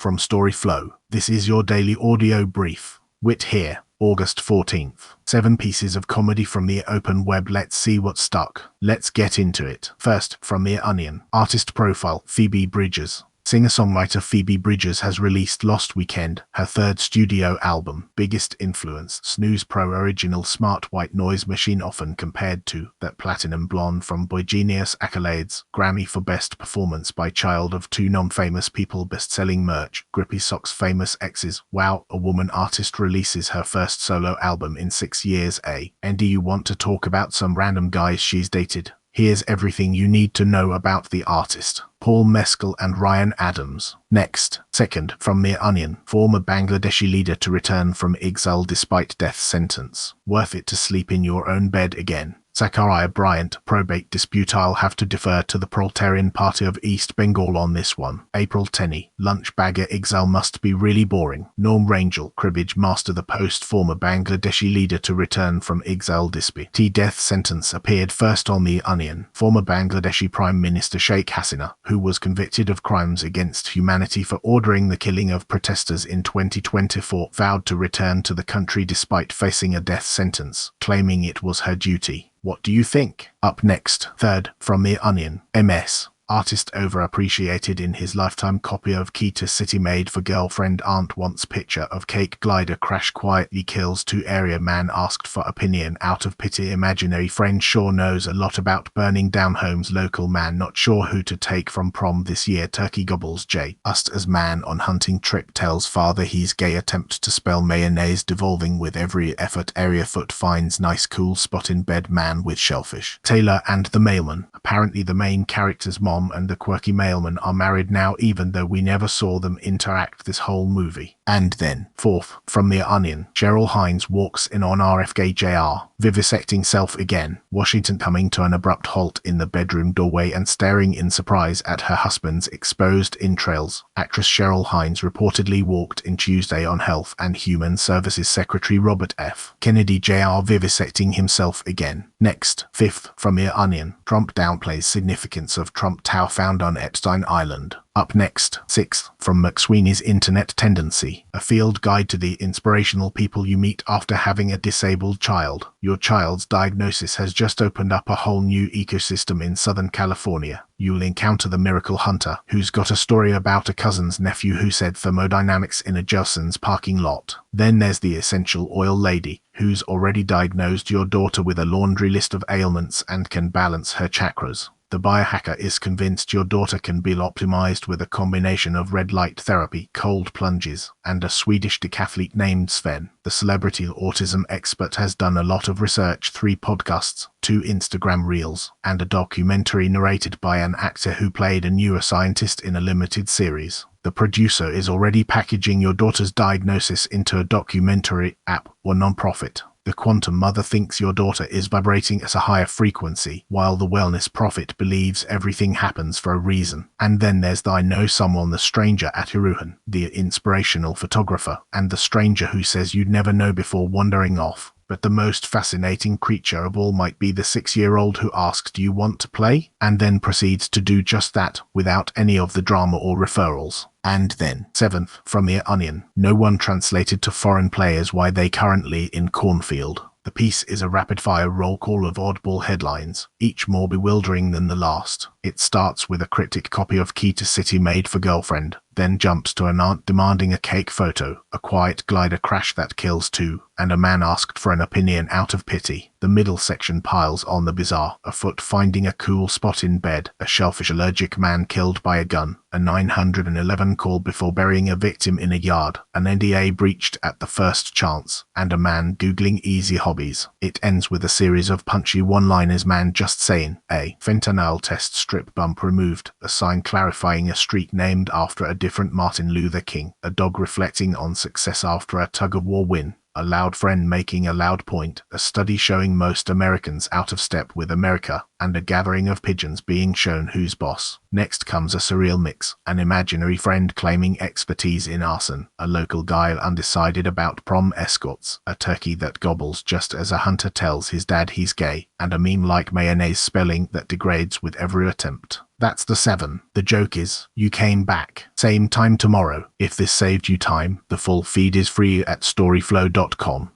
from storyflo. This is your daily audio brief. Wit here, August 14th. 7 pieces of comedy from the open web. Let's see what stuck. Let's get into it. First, from The Onion. Artist profile, Phoebe Bridgers. Singer-songwriter Phoebe Bridgers has released Lost Weekend, her third studio album. Biggest influence: Snooze Pro original smart white noise machine, often compared to that platinum blonde from Boy Genius. Accolades: Grammy for Best Performance by Child of Two Non-Famous People. Best-selling merch: Grippy Socks. Famous exes. Wow, a woman artist releases her first solo album in 6 years. And do you want to talk about some random guys she's dated? Here's everything you need to know about the artist. Paul Mescal and Ryan Adams. Next. Second, from The Onion. Former Bangladeshi leader to return from exile despite death sentence. Worth it to sleep in your own bed again. Zachariah Bryant. Probate dispute. I'll have to defer to the Proletarian Party of East Bengal on this one. April Tenney. Lunch bagger exile must be really boring. Norm Rangel. Cribbage master. The Post. Former Bangladeshi leader to return from exile despite death sentence appeared first on The Onion. Former Bangladeshi Prime Minister Sheikh Hasina, who was convicted of crimes against humanity for ordering the killing of protesters in 2024, vowed to return to the country despite facing a death sentence, claiming it was her duty. What do you think? Up next. Third, from The Onion. MS. Artist overappreciated in his lifetime copy of Key to City made for girlfriend aunt wants picture of cake glider crash quietly kills 2 area man asked for opinion out of pity imaginary friend sure knows a lot about burning down homes local man not sure who to take from prom this year turkey gobbles J. Ust as man on hunting trip tells father he's gay attempt to spell mayonnaise devolving with every effort area foot finds nice cool spot in bed man with shellfish. Taylor and the Mailman. Apparently the main character's mom and the quirky mailman are married now even though we never saw them interact this whole movie. And then, fourth, from The Onion. Cheryl Hines walks in on RFK Jr. vivisecting self again. Washington coming to an abrupt halt in the bedroom doorway and staring in surprise at her husband's exposed entrails. Actress Cheryl Hines reportedly walked in Tuesday on Health and Human Services Secretary Robert F. Kennedy Jr. vivisecting himself again. Next, fifth, from The Onion. Trump downplays significance of Trump Tower found on Epstein Island. Up next, sixth, from McSweeney's Internet Tendency. A field guide to the inspirational people you meet after having a disabled child. Your child's diagnosis has just opened up a whole new ecosystem in Southern California. You'll encounter the miracle hunter, who's got a story about a cousin's nephew who said thermodynamics in a Jelson's parking lot. Then there's the essential oil lady, who's already diagnosed your daughter with a laundry list of ailments and can balance her chakras. The biohacker is convinced your daughter can be optimized with a combination of red light therapy, cold plunges, and a Swedish decathlete named Sven. The celebrity autism expert has done a lot of research, 3 podcasts, 2 Instagram reels, and a documentary narrated by an actor who played a neuroscientist in a limited series. The producer is already packaging your daughter's diagnosis into a documentary, app, or nonprofit. The quantum mother thinks your daughter is vibrating at a higher frequency, while the wellness prophet believes everything happens for a reason. And then there's the I Know Someone, the stranger at Iruhan, the inspirational photographer, and the stranger who says you'd never know before wandering off. But the most fascinating creature of all might be the 6-year-old who asks, "Do you want to play?" and then proceeds to do just that, without any of the drama or referrals. And then, seventh, from The Onion. No one translated to foreign players why they currently in cornfield. The piece is a rapid-fire roll call of oddball headlines, each more bewildering than the last. It starts with a cryptic copy of Key to City made for girlfriend, then jumps to an aunt demanding a cake photo, a quiet glider crash that kills 2, and a man asked for an opinion out of pity. The middle section piles on the bizarre: a foot finding a cool spot in bed, a shellfish allergic man killed by a gun, a 911 call before burying a victim in a yard, an NDA breached at the first chance, and a man googling easy hobbies. It ends with a series of punchy one-liners: man just saying, a fentanyl test strip bump removed, a sign clarifying a street named after a different Martin Luther King, a dog reflecting on success after a tug-of-war win, a loud friend making a loud point, a study showing most Americans out of step with America, and a gathering of pigeons being shown who's boss. Next comes a surreal mix, an imaginary friend claiming expertise in arson, a local guy undecided about prom escorts, a turkey that gobbles just as a hunter tells his dad he's gay, and a meme like mayonnaise spelling that degrades with every attempt. That's the 7. The joke is, you came back. Same time tomorrow. If this saved you time, the full feed is free at storyflo.com.